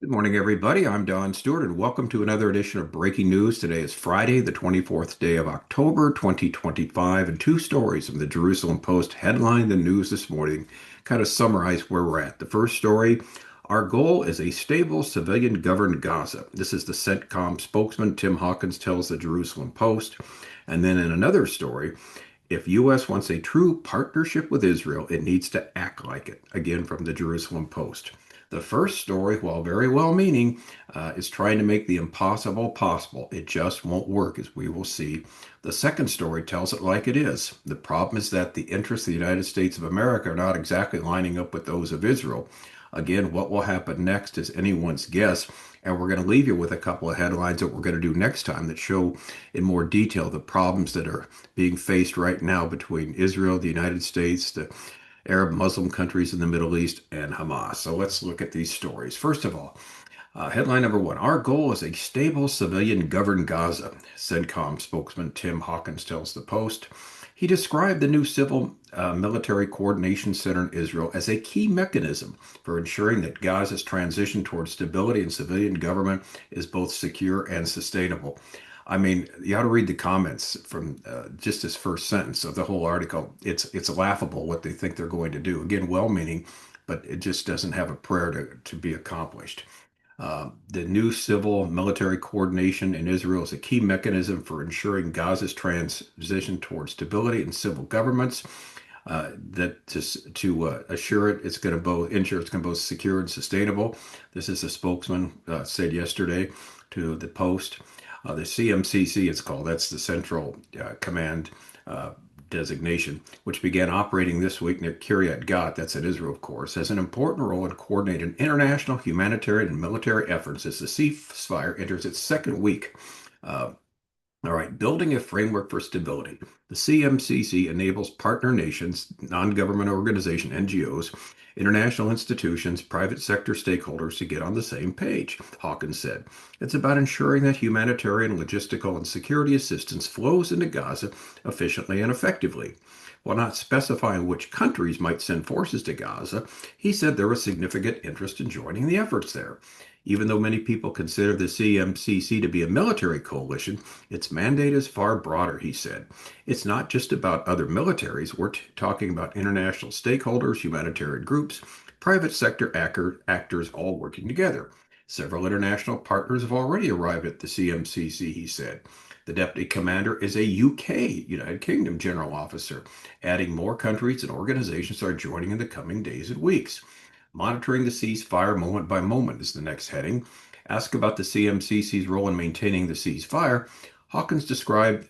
Good morning, everybody. I'm Don Stewart, and welcome to another edition of Breaking News. Today is Friday, the 24th day of October, 2025, and two stories from the Jerusalem Post headline the news this morning kind of summarize where we're at. The first story, our goal is a stable civilian-governed Gaza. This is the CENTCOM spokesman Tim Hawkins tells the Jerusalem Post. And then in another story, if U.S. wants a true partnership with Israel, it needs to act like it. Again, from the Jerusalem Post. The first story, while very well-meaning, is trying to make the impossible possible. It just won't work, as we will see. The second story tells it like it is. The problem is that the interests of the United States of America are not exactly lining up with those of Israel. Again, what will happen next is anyone's guess. And we're going to leave you with a couple of headlines that we're going to do next time that show in more detail the problems that are being faced right now between Israel, the United States, the Arab Muslim countries in the Middle East, and Hamas. So let's look at these stories. First of all, headline number one, our goal is a stable civilian governed Gaza, CENTCOM spokesman Tim Hawkins tells the Post. He described the new civil military coordination center in Israel as a key mechanism for ensuring that Gaza's transition towards stability and civilian government is both secure and sustainable. I mean, you ought to read the comments from just this first sentence of the whole article. It's laughable what they think they're going to do. Again, well-meaning, but it just doesn't have a prayer to be accomplished. The new civil military coordination in Israel is a key mechanism for ensuring Gaza's transition towards stability and civil governments. That to assure it's going to both ensure it's going to both secure and sustainable. This is a spokesman said yesterday to the Post. The CMCC, it's called, that's the Central Command designation, which began operating this week near Kiryat Gat, that's in Israel, of course, has an important role in coordinating international humanitarian and military efforts as the ceasefire enters its second week. All right, building a framework for stability. The CMCC enables partner nations, non-government organizations, NGOs, international institutions, private sector stakeholders to get on the same page, Hawkins said. It's about ensuring that humanitarian, logistical, and security assistance flows into Gaza efficiently and effectively. While not specifying which countries might send forces to Gaza, he said there was significant interest in joining the efforts there. Even though many people consider the CMCC to be a military coalition, its mandate is far broader, he said. It's not just about other militaries. We're talking about international stakeholders, humanitarian groups, private sector actors all working together. Several international partners have already arrived at the CMCC, he said. The deputy commander is a UK, United Kingdom general officer, adding more countries and organizations are joining in the coming days and weeks. Monitoring the ceasefire moment by moment is the next heading. Ask about the CMCC's role in maintaining the ceasefire. Hawkins described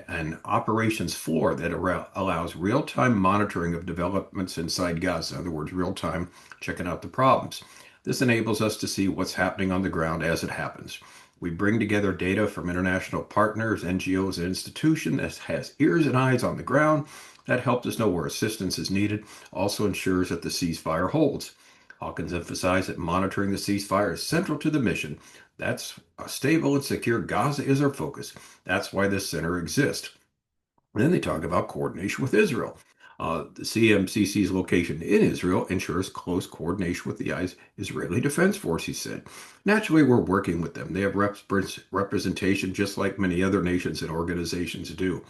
an operations floor that allows real-time monitoring of developments inside Gaza. In other words, real-time checking out the problems. This enables us to see what's happening on the ground as it happens. We bring together data from international partners, NGOs, and institutions that has ears and eyes on the ground. That helps us know where assistance is needed, also ensures that the ceasefire holds. Hawkins emphasized that monitoring the ceasefire is central to the mission. That's a stable and secure Gaza is our focus. That's why this center exists. And then they talk about coordination with Israel. The CMCC's location in Israel ensures close coordination with the Israeli Defense Force, he said. Naturally, we're working with them. They have representation just like many other nations and organizations do.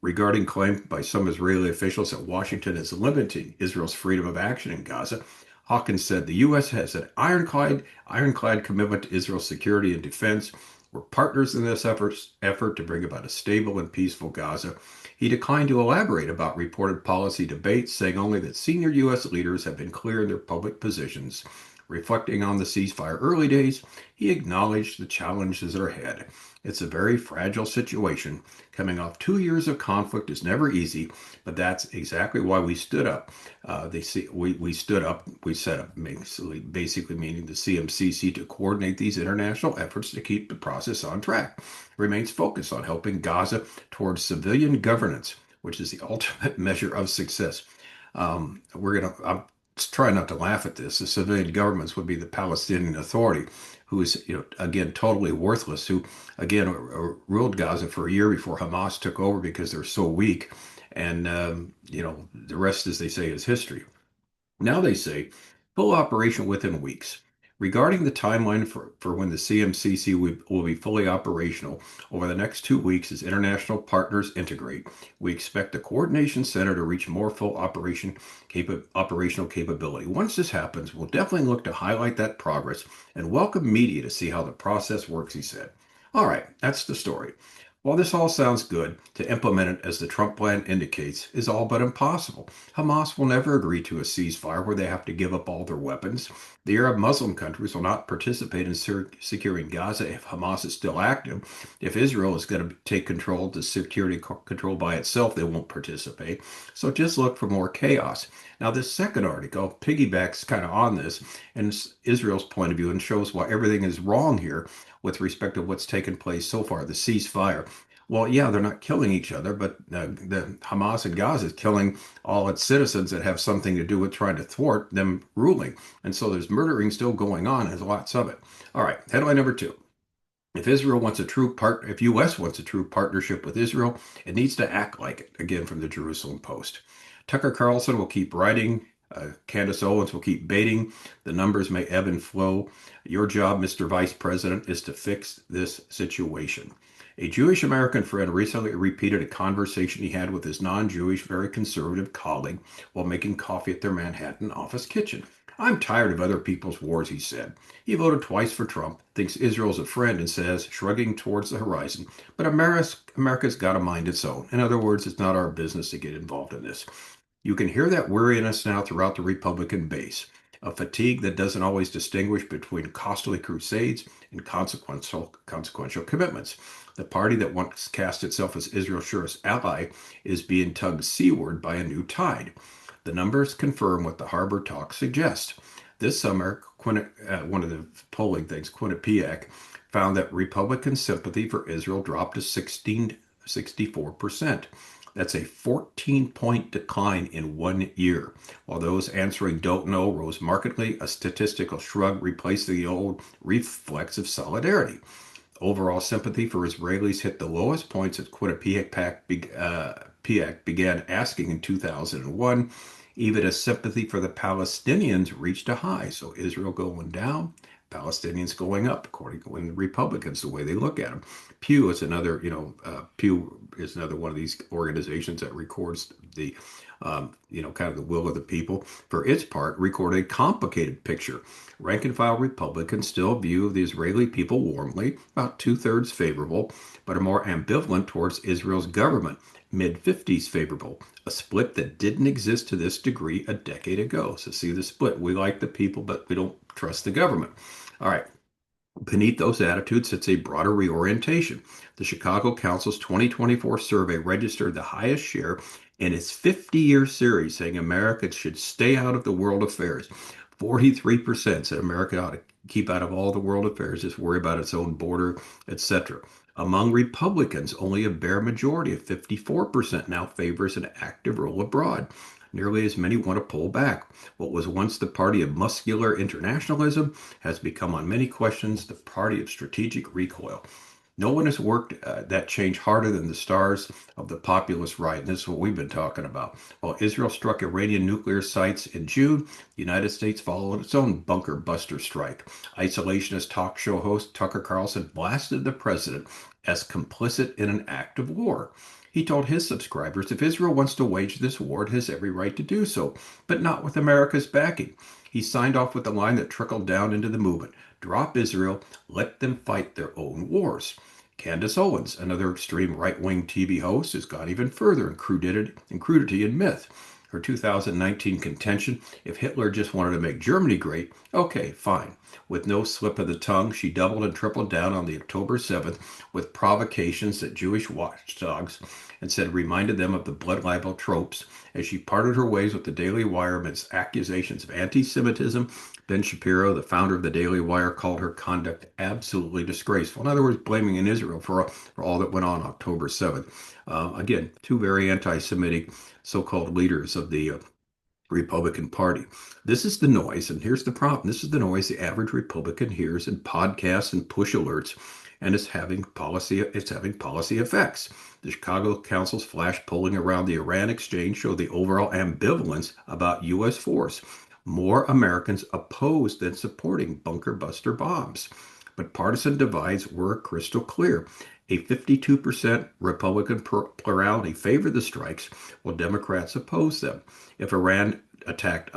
Regarding claim by some Israeli officials that Washington is limiting Israel's freedom of action in Gaza, Hawkins said the U.S. has an ironclad commitment to Israel's security and defense. We're partners in this effort to bring about a stable and peaceful Gaza. He declined to elaborate about reported policy debates, saying only that senior U.S. leaders have been clear in their public positions. Reflecting on the ceasefire early days, he acknowledged the challenges that are ahead. It's a very fragile situation. Coming off 2 years of conflict is never easy, but that's exactly why we stood up. We stood up, we set up, basically meaning the CMCC to coordinate these international efforts to keep the process on track. It remains focused on helping Gaza towards civilian governance, which is the ultimate measure of success. I'm trying not to laugh at this. The civilian governments would be the Palestinian Authority, who is, again, totally worthless, who, again, ruled Gaza for a year before Hamas took over because they're so weak. And, the rest, as they say, is history. Now they say full operation within weeks. Regarding the timeline for when the CMCC will be fully operational over the next 2 weeks as international partners integrate, we expect the Coordination Center to reach more full operational capability. Once this happens, we'll definitely look to highlight that progress and welcome media to see how the process works, he said. All right, that's the story. While this all sounds good, to implement it as the Trump plan indicates is all but impossible. Hamas will never agree to a ceasefire where they have to give up all their weapons. The Arab Muslim countries will not participate in securing Gaza if Hamas is still active. If Israel is going to take control, the security control by itself, they won't participate. So just look for more chaos. Now, this second article piggybacks kind of on this and Israel's point of view and shows why everything is wrong here with respect to what's taken place so far, the ceasefire. Well, yeah, they're not killing each other, but the Hamas in Gaza is killing all its citizens that have something to do with trying to thwart them ruling. And so there's murdering still going on. There's lots of it. All right, headline number two. If U.S. wants a true partnership with Israel, it needs to act like it. Again, from the Jerusalem Post. Tucker Carlson will keep writing. Candace Owens will keep baiting. The numbers may ebb and flow. Your job, Mr. Vice President, is to fix this situation. A Jewish American friend recently repeated a conversation he had with his non-Jewish, very conservative colleague while making coffee at their Manhattan office kitchen. I'm tired of other people's wars, he said. He voted twice for Trump, thinks Israel's a friend, and says, shrugging towards the horizon, but America's got a mind its own. In other words, it's not our business to get involved in this. You can hear that weariness now throughout the Republican base, a fatigue that doesn't always distinguish between costly crusades and consequential commitments. The party that once cast itself as Israel's surest ally is being tugged seaward by a new tide. The numbers confirm what the Harbor talk suggests. This summer, one of the polling things, Quinnipiac, found that Republican sympathy for Israel dropped to 64%. That's a 14-point decline in 1 year. While those answering don't know rose markedly, a statistical shrug replaced the old reflex of solidarity. Overall sympathy for Israelis hit the lowest points as Quinnipiac began asking in 2001. Even as sympathy for the Palestinians reached a high. So Israel going down, Palestinians going up, according to the Republicans, the way they look at them. Pew is another, Pew is another one of these organizations that records the, kind of the will of the people. For its part, recorded a complicated picture. Rank and file Republicans still view the Israeli people warmly, about 2/3 favorable, but are more ambivalent towards Israel's government, mid-50s favorable, a split that didn't exist to this degree a decade ago. So see the split. We like the people, but we don't trust the government. All right. Beneath those attitudes sits a broader reorientation. The Chicago Council's 2024 survey registered the highest share in its 50-year series, saying America should stay out of the world affairs. 43% said America ought to keep out of all the world affairs, just worry about its own border, etc. Among Republicans, only a bare majority of 54% now favors an active role abroad. Nearly as many want to pull back. What was once the party of muscular internationalism has become, on many questions, the party of strategic recoil. No one has worked that change harder than the stars of the populist right, and this is what we've been talking about. While Israel struck Iranian nuclear sites in June, the United States followed its own bunker buster strike. Isolationist talk show host Tucker Carlson blasted the president as complicit in an act of war. He told his subscribers if Israel wants to wage this war, it has every right to do so, but not with America's backing. He signed off with the line that trickled down into the movement. Drop Israel, let them fight their own wars. Candace Owens, another extreme right-wing TV host, has gone even further in crudity and myth. Her 2019 contention, if Hitler just wanted to make Germany great, okay, fine. With no slip of the tongue, she doubled and tripled down on the October 7th with provocations that Jewish watchdogs and said reminded them of the blood libel tropes as she parted her ways with the Daily Wire amidst accusations of anti-Semitism. Ben Shapiro, the founder of the Daily Wire, called her conduct absolutely disgraceful. In other words, blaming in Israel for all that went on October 7th. Again, two very anti-Semitic so-called leaders of the Republican Party. This is the noise, and here's the problem. This is the noise the average Republican hears in podcasts and push alerts, and it's having policy effects. The Chicago Council's flash polling around the Iran exchange showed the overall ambivalence about U.S. force. more Americans opposed than supporting bunker buster bombs. But partisan divides were crystal clear. A 52% Republican plurality favored the strikes, while Democrats opposed them. If Iran attacked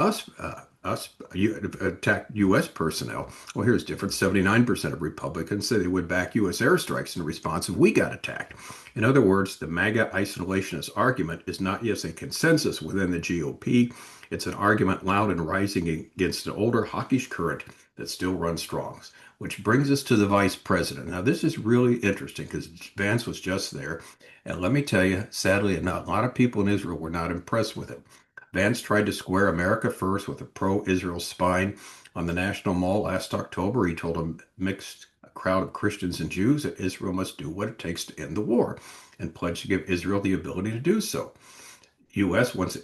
attacked U.S. personnel, well, here's different. 79% of Republicans say they would back U.S. airstrikes in response if we got attacked. In other words, the MAGA isolationist argument is not yet a consensus within the GOP. It's an argument loud and rising against an older hawkish current that still runs strong. Which brings us to the vice president. Now, this is really interesting because Vance was just there. And let me tell you, sadly, not a lot of people in Israel were not impressed with it. Vance tried to square America first with a pro-Israel spine on the National Mall last October. He told a mixed crowd of Christians and Jews that Israel must do what it takes to end the war and pledged to give Israel the ability to do so. U.S. wants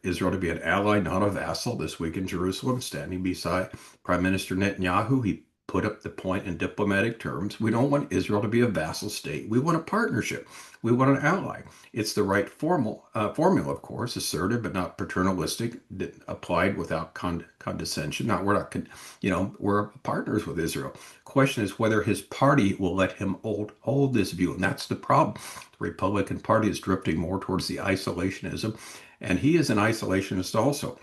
Israel to be an ally, not a vassal. This week in Jerusalem, standing beside Prime Minister Netanyahu, he put up the point in diplomatic terms. We don't want Israel to be a vassal state. We want a partnership. We want an ally. It's the right formula, of course, assertive but not paternalistic, applied without condescension. Not we're not, we're partners with Israel. Question is whether his party will let him hold this view, and that's the problem. The Republican Party is drifting more towards the isolationism, and he is an isolationist also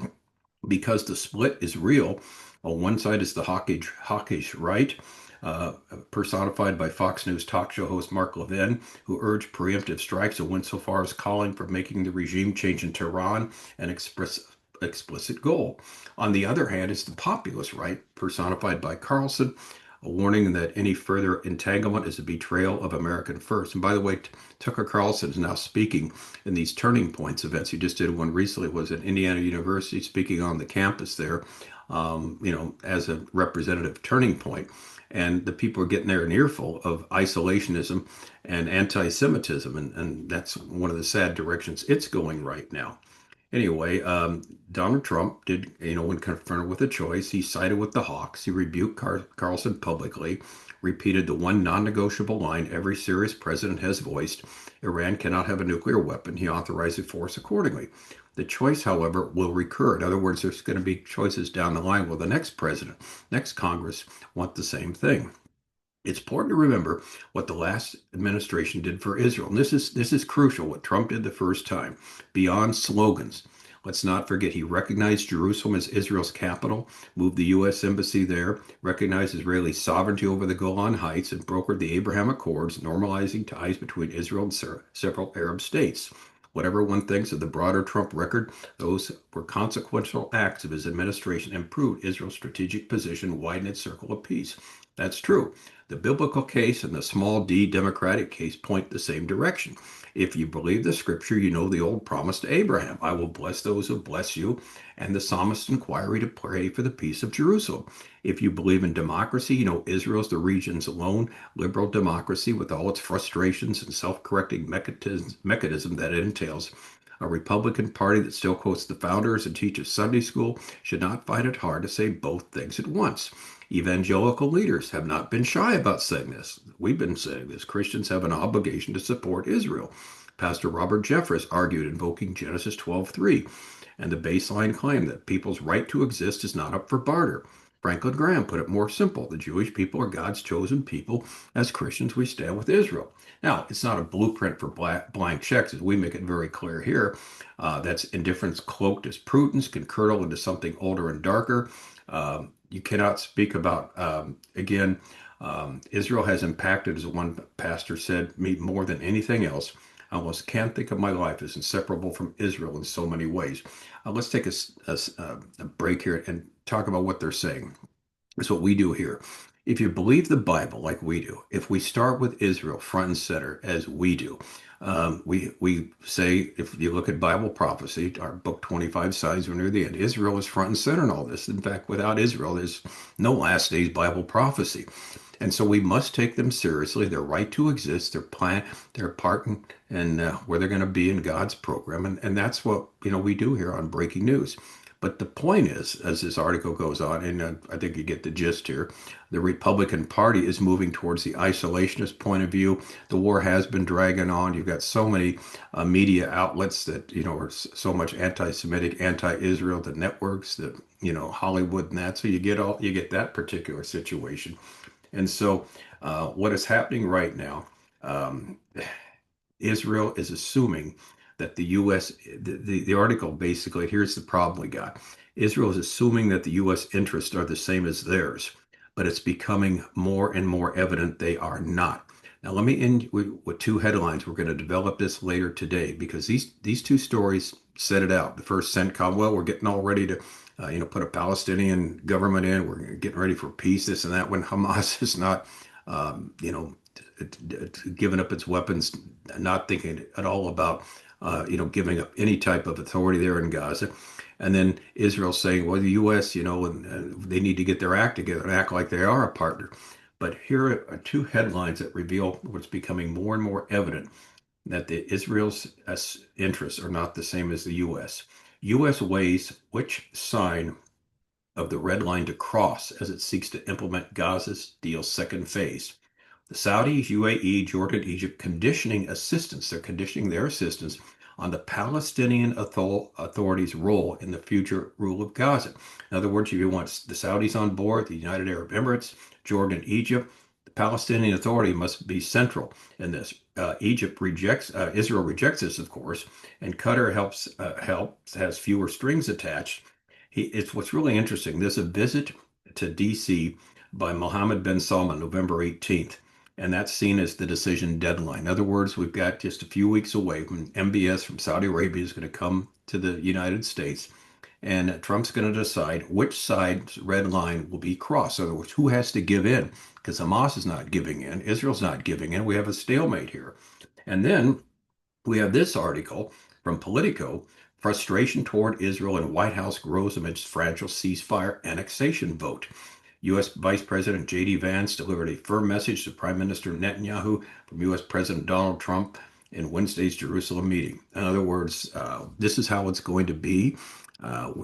because the split is real. On one side is the hawkish right, uh, personified by Fox News talk show host Mark Levin, who urged preemptive strikes and went so far as calling for making the regime change in Tehran an explicit goal. On the other hand is the populist right, personified by Carlson, a warning that any further entanglement is a betrayal of American first. And by the way, Tucker Carlson is now speaking in these turning points events. He just did one recently, was at Indiana University, speaking on the campus there, as a representative turning point. And the people are getting there an earful of isolationism and anti-Semitism, and that's one of the sad directions it's going right now. Anyway, Donald Trump did, when confronted with a choice, he sided with the Hawks. He rebuked Carlson publicly, repeated the one non-negotiable line every serious president has voiced: Iran cannot have a nuclear weapon. He authorized the force accordingly. The choice, however, will recur. In other words, there's going to be choices down the line. Will the next president, next Congress want the same thing? It's important to remember what the last administration did for Israel. And this is crucial, what Trump did the first time, beyond slogans. Let's not forget he recognized Jerusalem as Israel's capital, moved the U.S. embassy there, recognized Israeli sovereignty over the Golan Heights, and brokered the Abraham Accords, normalizing ties between Israel and several Arab states. Whatever one thinks of the broader Trump record, those were consequential acts of his administration, improved Israel's strategic position, widened its circle of peace. That's true. The biblical case and the small d democratic case point the same direction. If you believe the scripture, you know the old promise to Abraham: I will bless those who bless you, and the psalmist's inquiry to pray for the peace of Jerusalem. If you believe in democracy, you know Israel's the region's lone liberal democracy with all its frustrations and self-correcting mechanism that it entails. A Republican Party that still quotes the founders and teaches Sunday school should not find it hard to say both things at once. Evangelical leaders have not been shy about saying this. We've been saying this. Christians have an obligation to support Israel. Pastor Robert Jeffress argued invoking Genesis 12:3 and the baseline claim that people's right to exist is not up for barter. Franklin Graham put it more simple: the Jewish people are God's chosen people. As Christians, we stand with Israel. Now, it's not a blueprint for blank checks, as we make it very clear here. That's indifference cloaked as prudence, can curdle into something older and darker. You cannot speak about, again, Israel has impacted, as one pastor said, me more than anything else. I almost can't think of my life as inseparable from Israel in so many ways. Let's take a break here and talk about what they're saying. It's what we do here. If you believe the Bible like we do, if we start with Israel front and center as we do, we say, if you look at Bible prophecy, our book 25 signs we're near the end. Israel is front and center in all this. In fact, without Israel, there's no last days Bible prophecy. And so we must take them seriously. Their right to exist, their plan, their part in where they're going to be in God's program. And that's what we do here on Breaking News. But the point is, as this article goes on, and I think you get the gist here, the Republican Party is moving towards the isolationist point of view. The war has been dragging on. You've got so many media outlets that, are so much anti-Semitic, anti-Israel, the networks, the, Hollywood and that. So you get that particular situation. And so what is happening right now, um, Israel is assuming that the U.S., the article basically, here's the problem we got. Israel is assuming that the U.S. interests are the same as theirs, but it's becoming more and more evident they are not. Now, let me end with two headlines. We're going to develop this later today because these two stories set it out. The first, CENTCOM, well, we're getting all ready to, put a Palestinian government in. We're getting ready for peace, this and that. When Hamas is not, giving up its weapons, not thinking at all about, giving up any type of authority there in Gaza. And then Israel saying, well, the U.S., they need to get their act together and act like they are a partner. But here are two headlines that reveal what's becoming more and more evident that the Israel's interests are not the same as the U.S. U.S. weighs which sign of the red line to cross as it seeks to implement Gaza's deal's second phase. The Saudis, UAE, Jordan, Egypt conditioning assistance. They're conditioning their assistance on the Palestinian authorities' role in the future rule of Gaza. In other words, if you want the Saudis on board, the United Arab Emirates, Jordan, Egypt, the Palestinian Authority must be central in this. Israel rejects this, of course, and Qatar has fewer strings attached. It's what's really interesting. There's a visit to D.C. by Mohammed bin Salman, November 18th. And that's seen as the decision deadline. In other words, we've got just a few weeks away when MBS from Saudi Arabia is going to come to the United States. And Trump's going to decide which side's red line will be crossed. In other words, who has to give in? Because Hamas is not giving in. Israel's not giving in. We have a stalemate here. And then we have this article from Politico. Frustration toward Israel and White House grows amidst fragile ceasefire annexation vote. U.S. Vice President J.D. Vance delivered a firm message to Prime Minister Netanyahu from U.S. President Donald Trump in Wednesday's Jerusalem meeting. In other words, this is how it's going to be.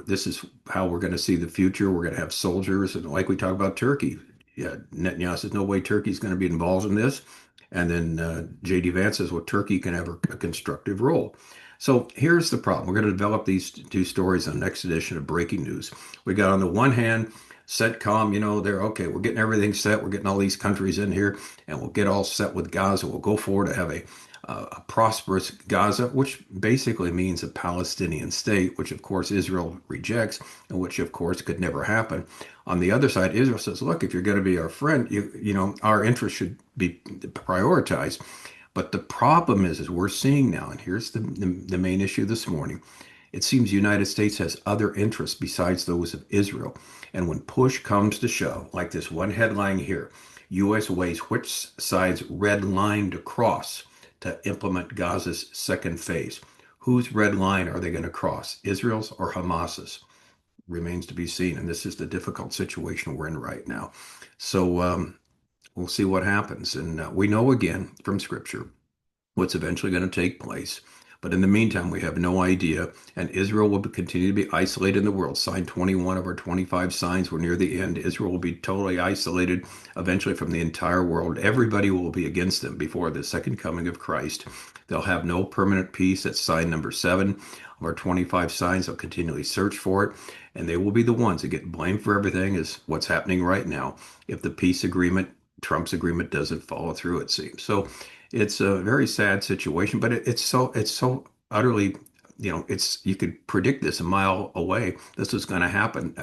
This is how we're going to see the future. We're going to have soldiers, and like we talk about Turkey, yeah, Netanyahu says no way Turkey's going to be involved in this. And then J.D. Vance says, well, Turkey can have a constructive role. So here's the problem. We're going to develop these two stories on the next edition of Breaking News. We got on the one hand, CENTCOM, they're okay. We're getting everything set. We're getting all these countries in here, and we'll get all set with Gaza. We'll go forward to have a prosperous Gaza, which basically means a Palestinian state, which of course Israel rejects, and which of course could never happen. On the other side, Israel says, "Look, if you're going to be our friend, our interests should be prioritized." But the problem is we're seeing now, and here's the main issue this morning. It seems the United States has other interests besides those of Israel. And when push comes to shove, like this one headline here, U.S. weighs which side's red line to cross to implement Gaza's second phase. Whose red line are they going to cross? Israel's or Hamas's? Remains to be seen. And this is the difficult situation we're in right now. So we'll see what happens. And we know again from Scripture what's eventually going to take place. But in the meantime, we have no idea, and Israel will continue to be isolated in the world. Sign 21 of our 25 signs. We're near the end. Israel will be totally isolated eventually from the entire world. Everybody will be against them before the second coming of Christ. They'll have no permanent peace. That's sign number 7 of our 25 signs. They'll continually search for it, and they will be the ones that get blamed for everything, is what's happening right now, if the peace agreement, Trump's agreement, doesn't follow through, it seems. So it's a very sad situation, but it's so utterly, it's you could predict this a mile away. This was going to happen.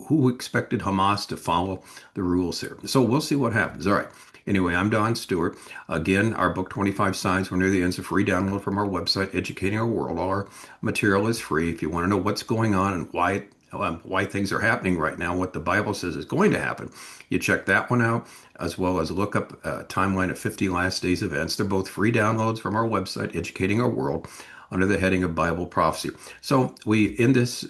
Who expected Hamas to follow the rules here? So we'll see what happens. All right. Anyway, I'm Don Stewart. Again, our book 25 Signs. We're near the end. It's a free download from our website, Educating Our World. All our material is free. If you want to know what's going on and why things are happening right now, what the Bible says is going to happen, you check that one out, as well as look up a timeline of 50 last days events. They're both free downloads from our website, Educating Our World, under the heading of Bible prophecy. So we end this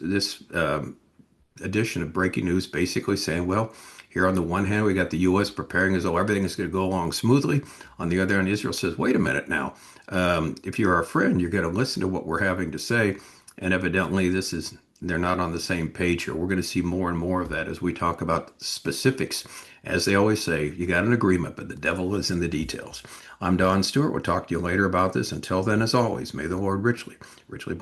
edition of Breaking News basically saying, well, here on the one hand, we got the U.S. preparing as though everything is going to go along smoothly. On the other hand, Israel says, wait a minute now. If you're our friend, you're going to listen to what we're having to say. And evidently, this is They're not on the same page here. We're going to see more and more of that as we talk about specifics. As they always say, you got an agreement, but the devil is in the details. I'm Don Stewart. We'll talk to you later about this. Until then, as always, may the Lord richly, richly bless.